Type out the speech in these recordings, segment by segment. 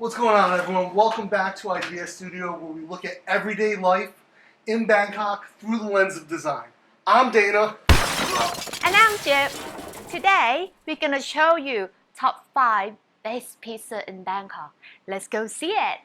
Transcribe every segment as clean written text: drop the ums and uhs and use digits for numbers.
What's going on, everyone? Welcome back to Idea Studio, where we look at everyday life in Bangkok through the lens of design. I'm Dana. And I'm Jib. Today, we're gonna show you top 5 best pizza in Bangkok. Let's go see it.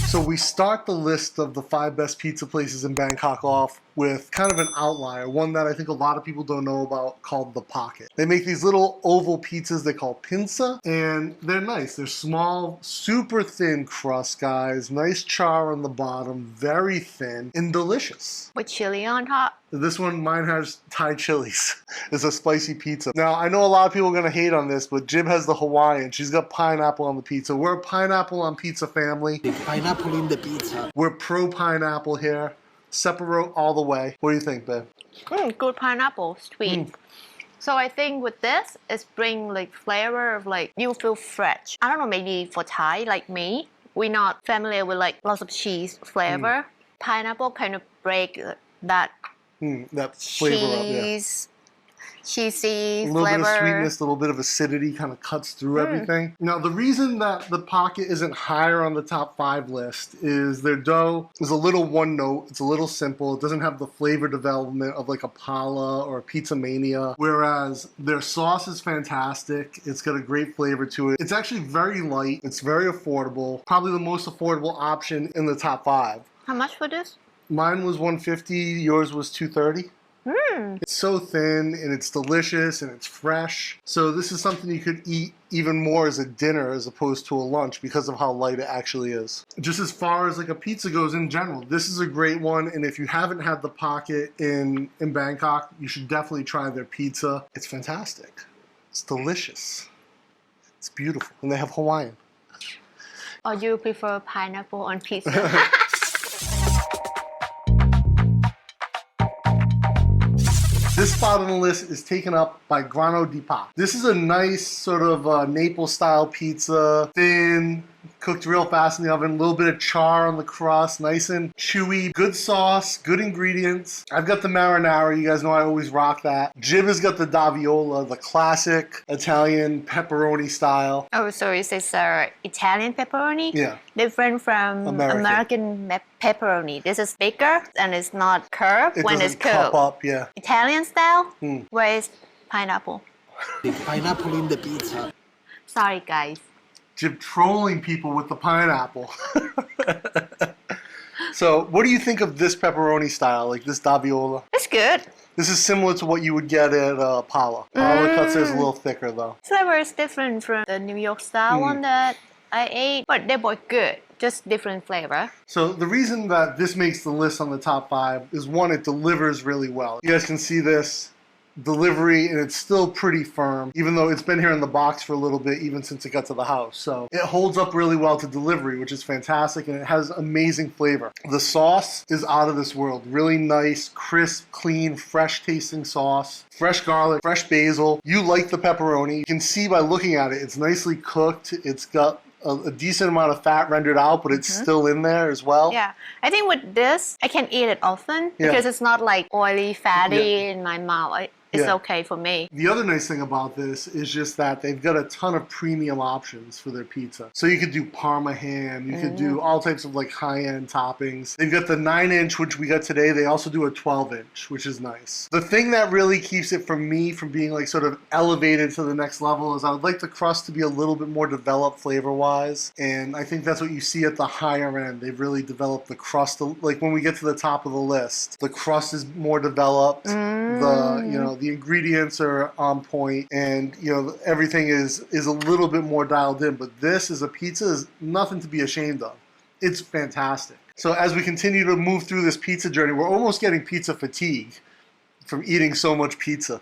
So we start the list of the 5 best pizza places in Bangkok off with kind of an outlier, one that I think a lot of people don't know about, called The Pocket. They make these little oval pizzas they call pinsa, and they're nice. They're small, super thin crust, guys. Nice char on the bottom, very thin, and delicious. With chili on top. This one, mine has Thai chilies. It's a spicy pizza. Now, I know a lot of people are gonna hate on this, but Jib has the Hawaiian. She's got pineapple on the pizza. We're a pineapple on pizza family. Pineapple in the pizza. We're pro pineapple here. Separate all the way. What do you think, babe? Good pineapple, sweet. So I think with this, it's bring like flavor of like, you feel fresh. I don't know, maybe for Thai, like me, we're not familiar with like lots of cheese flavor. Pineapple kind of break that That flavor up, yeah. Cheesy A little flavor. bit of sweetness, a little bit of acidity kind of cuts through everything. Now, the reason that The Pocket isn't higher on the top 5 list is their dough is a little one note. It's a little simple. It doesn't have the flavor development of like a Pala or a Pizza Mania, whereas their sauce is fantastic. It's got a great flavor to it. It's actually very light. It's very affordable. Probably the most affordable option in the top 5. How much for this? Mine was $150. Yours was $230. It's so thin and it's delicious and it's fresh. So this is something you could eat even more as a dinner as opposed to a lunch because of how light it actually is. Just as far as like a pizza goes in general, this is a great one. And if you haven't had The Pocket in Bangkok, you should definitely try their pizza. It's fantastic. It's delicious. It's beautiful. And they have Hawaiian. Or you prefer pineapple on pizza? This spot on the list is taken up by Grano Di Pa. This is a nice sort of Naples style pizza, thin, cooked real fast in the oven, a little bit of char on the crust, nice and chewy, good sauce, good ingredients. I've got the marinara, you guys know I always rock that. Jib has got the daviola, the classic Italian pepperoni style. Oh, so is this Italian pepperoni? Yeah. Different from American pepperoni. This is bigger and it's not curved when it's doesn't cup cooked. up, yeah. Italian style? Where is pineapple? Pineapple in the pizza. Sorry, guys. Jib trolling people with the pineapple. So, what do you think of this pepperoni style, like this daviola? It's good. This is similar to what you would get at Pala. Pala cuts is a little thicker, though. Flavor is different from the New York style one that I ate, but they're both good. Just different flavor. So the reason that this makes the list on the top 5 is, one, it delivers really well. You guys can see this delivery and it's still pretty firm, even though it's been here in the box for a little bit, even since it got to the house. So it holds up really well to delivery, which is fantastic, and it has amazing flavor. The sauce is out of this world. Really nice, crisp, clean, fresh tasting sauce. Fresh garlic, fresh basil. You like the pepperoni. You can see by looking at it, it's nicely cooked. It's got a decent amount of fat rendered out, but it's still in there as well. Yeah, I think with this, I can eat it often because it's not like oily, fatty in my mouth. It's okay for me. The other nice thing about this is just that they've got a ton of premium options for their pizza. So you could do Parma ham, you could do all types of like high-end toppings. They've got the 9-inch, which we got today. They also do a 12-inch, which is nice. The thing that really keeps it from me from being like sort of elevated to the next level is I would like the crust to be a little bit more developed flavor-wise. And I think that's what you see at the higher end. They've really developed the crust. Like when we get to the top of the list, the crust is more developed. The ingredients are on point, and everything is a little bit more dialed in. But this is a pizza is nothing to be ashamed of. It's fantastic. So as we continue to move through this pizza journey, we're almost getting pizza fatigue from eating so much pizza.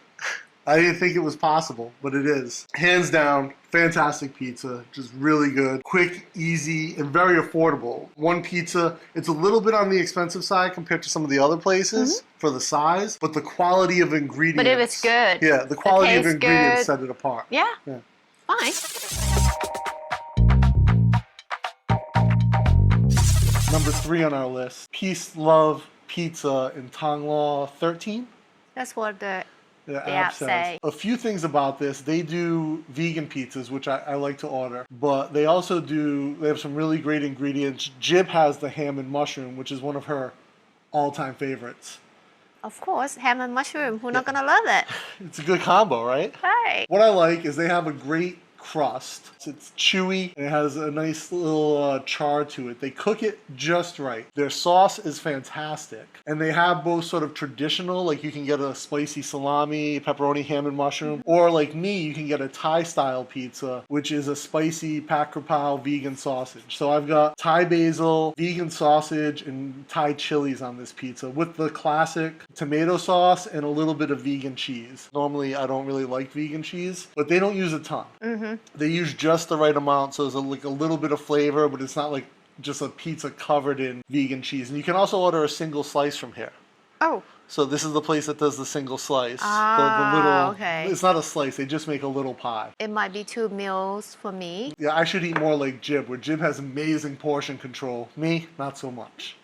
I didn't think it was possible, but it is. Hands down, fantastic pizza, just really good, quick, easy, and very affordable. One pizza, it's a little bit on the expensive side compared to some of the other places for the size, but the quality of ingredients. But if it's good. Yeah, the quality of ingredients set it apart. Yeah. Fine. Number 3 on our list, Peace Love Pizza in Tonglaw 13. That's what the The The app app says. say. A few things about this. They do vegan pizzas, which I like to order, but they also they have some really great ingredients. Jib has the ham and mushroom, which is one of her all-time favorites. Of course, ham and mushroom. Who's not gonna love it? It's a good combo, right? Right. What I like is they have a great crust. It's chewy and it has a nice little char to it. They cook it just right. Their sauce is fantastic. And they have both sort of traditional, like you can get a spicy salami, pepperoni, ham and mushroom, or like me, you can get a Thai style pizza, which is a spicy pak krapao vegan sausage. So I've got Thai basil, vegan sausage, and Thai chilies on this pizza with the classic tomato sauce and a little bit of vegan cheese. Normally I don't really like vegan cheese, but they don't use a ton. They use just the right amount, so there's like a little bit of flavor, but it's not like just a pizza covered in vegan cheese. And you can also order a single slice from here. Oh. So this is the place that does the single slice. Okay. It's not a slice, they just make a little pie. It might be 2 meals for me. Yeah, I should eat more like Jib, where Jib has amazing portion control. Me, not so much.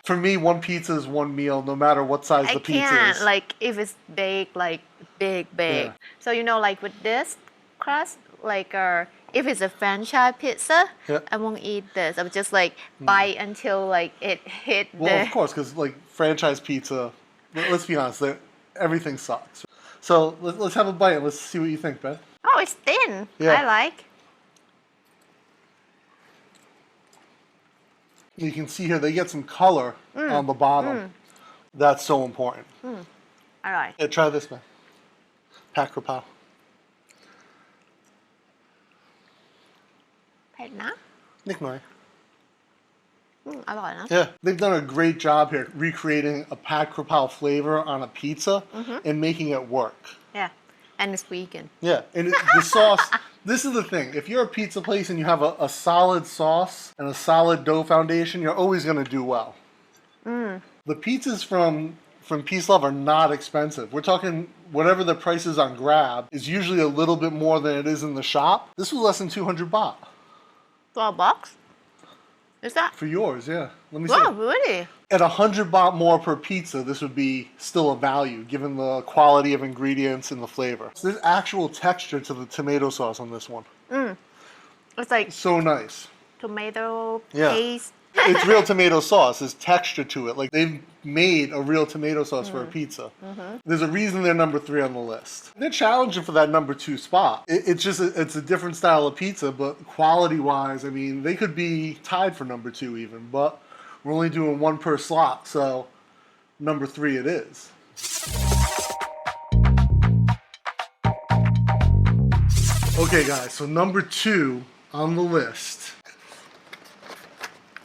For me, one pizza is one meal, no matter what size I the pizza can't, is. like, if it's big, like, big. Yeah. So, you know, like with this crust, like, if it's a franchise pizza, Yeah. I won't eat this. I would just, like, bite until, like, it hit Well, of course, because like franchise pizza, let's be honest, everything sucks. So let's have a bite and let's see what you think, Beth. Oh, it's thin. Yeah. I like. You can see here they get some color on the bottom. That's so important. I like. Yeah, try this, man. Pak krapao. เผ็ดนะ นิดหน่อย อร่อยนะ Yeah, they've done a great job here recreating a pak krapao flavor on a pizza and making it work. Yeah and it's vegan Yeah, and the sauce, this is the thing. If you're a pizza place and you have a solid sauce and a solid dough foundation, you're always going to do well. The pizzas from Peace Love are not expensive. We're talking whatever the price is on Grab is usually a little bit more than it is in the shop. This was less than 200 baht. $12 is that For yours, yeah. Let me wow see. really At 100 baht more per pizza, this would be still a value given the quality of ingredients and the flavor. So there's actual texture to the tomato sauce on this one. it's like So nice. tomato Yeah. paste It's real tomato sauce. There's texture to it. Like they've made a real tomato sauce for a pizza. There's a reason they're number 3 on the list. They're challenging for that number 2 spot. It's just it's a different style of pizza, but quality-wise, I mean, they could be tied for number 2 even. But we're only doing 1 per slot, so number 3 it is. Okay, guys. So number 2 on the list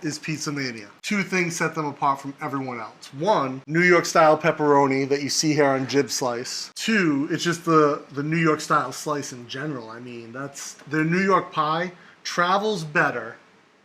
is Pizza Mania. 2 things set them apart from everyone else. 1, New York style pepperoni that you see here on Jib Slice. 2, it's just the New York style slice in general. I mean, that's their New York pie travels better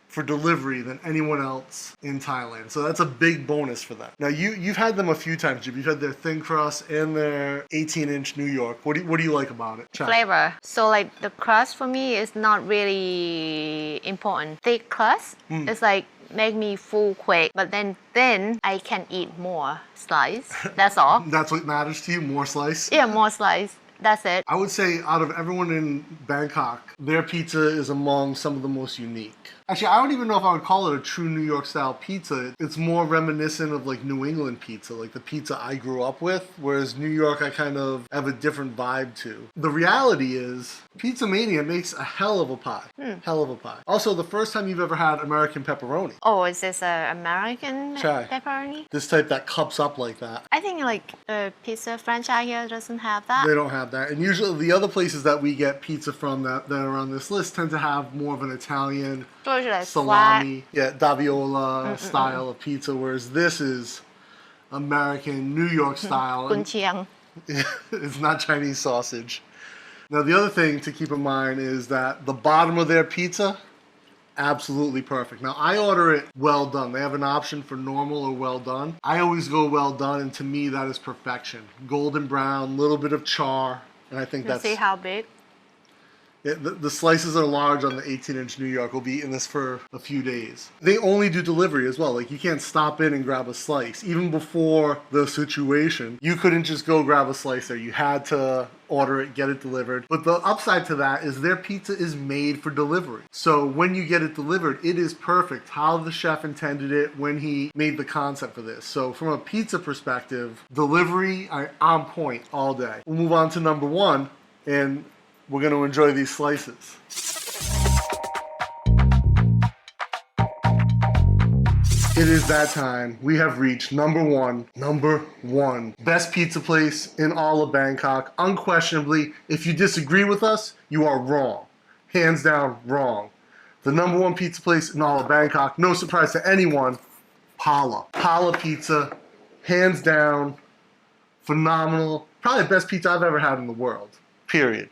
for delivery than anyone else in Thailand. So that's a big bonus for them. Now you've had them a few times, Jib. You've had their thin crust and their 18-inch New York. What do you like about it? Chat. flavor so like the crust for me is not really important thick crust is like make me full quick but then I can eat more slice that's all That's what matters to you? More slice? yeah more slice that's it I would say out of everyone in Bangkok, their pizza is among some of the most unique. Actually, I don't even know if I would call it a true New York style pizza. It's more reminiscent of like New England pizza, like the pizza I grew up with, whereas New York I kind of have a different vibe to. The reality is, Pizza Mania makes a hell of a pie. Hell of a pie. Also, the first time you've ever had American pepperoni. oh is this a American Try. pepperoni This type that cups up like that. I think like pizza franchise here doesn't have that They don't have that. And usually the other places that we get pizza from that are on this list tend to have more of an Italian so it's like salami, yeah, daviola style of pizza, whereas this is American, New York style. flat gunciang It's not Chinese sausage. Now the other thing to keep in mind is that the bottom of their pizza, absolutely perfect. Now I order it well done. They have an option for normal or well done. I always go well done, and to me that is perfection. Golden brown, little bit of char, and I think you that's see how big The slices are large on the 18-inch New York. We'll be eating this for a few days. They only do delivery as well. Like, you can't stop in and grab a slice. Even before the situation, you couldn't just go grab a slice there. You had to order it, get it delivered. But the upside to that is their pizza is made for delivery. So when you get it delivered, it is perfect how the chef intended it when he made the concept for this. So from a pizza perspective, delivery are on point all day. We'll move on to number one, and we're going to enjoy these slices. It is that time. We have reached number one. Best pizza place in all of Bangkok. Unquestionably, if you disagree with us, you are wrong. Hands down, wrong. The number one pizza place in all of Bangkok, no surprise to anyone, Pala. Pala Pizza, hands down, phenomenal. Probably the best pizza I've ever had in the world. Period.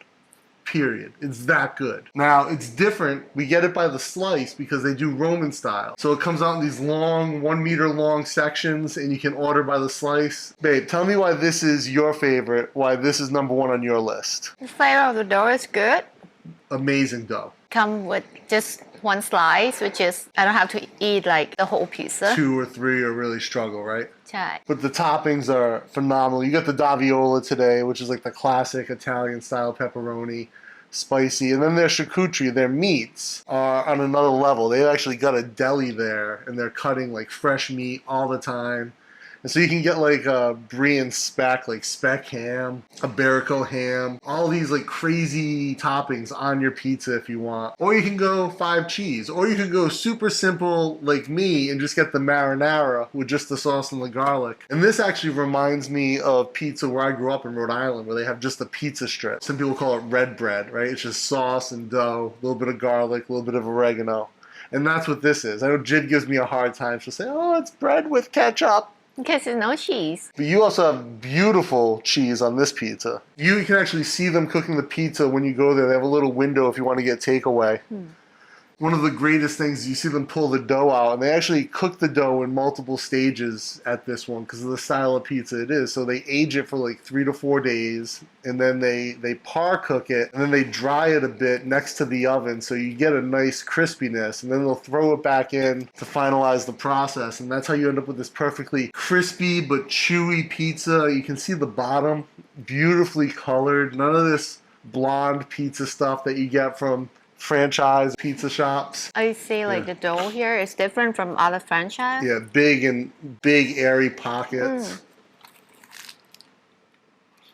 It's that good. Now, it's different. We get it by the slice because they do Roman style. So it comes out in these long, 1 meter long sections, and you can order by the slice. Babe, tell me why this is your favorite, why this is number one on your list. The flavor of the dough is good. Amazing dough. Come with just one slice, which is, I don't have to eat like the whole pizza. 2 or 3 are really struggle, right? ใช่ But the toppings are phenomenal. You got the Daviola today, which is like the classic Italian style pepperoni, spicy. And then their charcuterie, their meats are on another level. They've actually got a deli there, and they're cutting like fresh meat all the time. And so you can get like a brie and speck, like speck ham, Iberico ham, all these like crazy toppings on your pizza if you want. Or you can go 5 cheese, or you can go super simple like me and just get the marinara with just the sauce and the garlic. And this actually reminds me of pizza where I grew up in Rhode Island, where they have just a pizza strip. Some people call it red bread, right? It's just sauce and dough, a little bit of garlic, a little bit of oregano. And that's what this is. I know Jid gives me a hard time. She'll say, oh, it's bread with ketchup. Because there's no cheese. But you also have beautiful cheese on this pizza. You can actually see them cooking the pizza when you go there. They have a little window if you want to get takeaway. One of the greatest things is you see them pull the dough out, and they actually cook the dough in multiple stages at this one because of the style of pizza it is. So they age it for like 3 to 4 days, and then they par cook it, and then they dry it a bit next to the oven so you get a nice crispiness, and then they'll throw it back in to finalize the process, and that's how you end up with this perfectly crispy but chewy pizza. You can see the bottom, beautifully colored, none of this blonde pizza stuff that you get from franchise pizza shops. I see like the dough here is different from other franchise. Yeah, big airy pockets.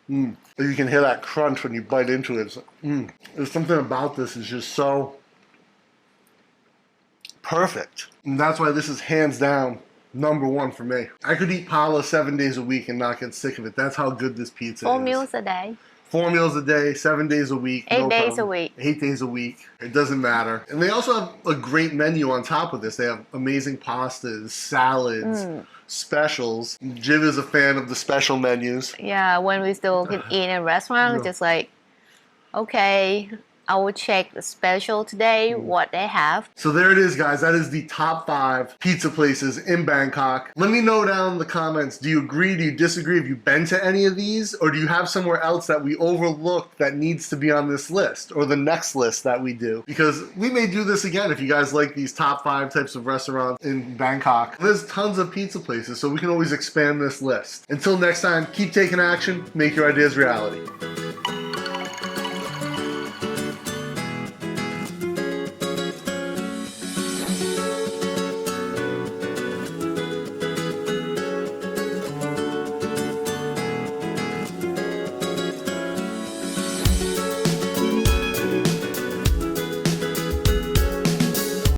You can hear that crunch when you bite into it. There's something about this is just so perfect. And that's why this is hands down number one for me. I could eat Pala 7 days a week and not get sick of it. That's how good this pizza is. 4 meals a day. 4 meals a day, 7 days a week. 8 no days problem. a week. 8 days a week. It doesn't matter. And they also have a great menu on top of this. They have amazing pastas, salads, specials. Jiv is a fan of the special menus. Yeah, when we still can eat in a restaurant, just like, okay, I will check the special today, what they have. So there it is, guys. That is the top 5 pizza places in Bangkok. Let me know down in the comments, do you agree, do you disagree? Have you been to any of these? Or do you have somewhere else that we overlooked that needs to be on this list? Or the next list that we do? Because we may do this again if you guys like these top 5 types of restaurants in Bangkok. There's tons of pizza places, so we can always expand this list. Until next time, keep taking action, make your ideas reality.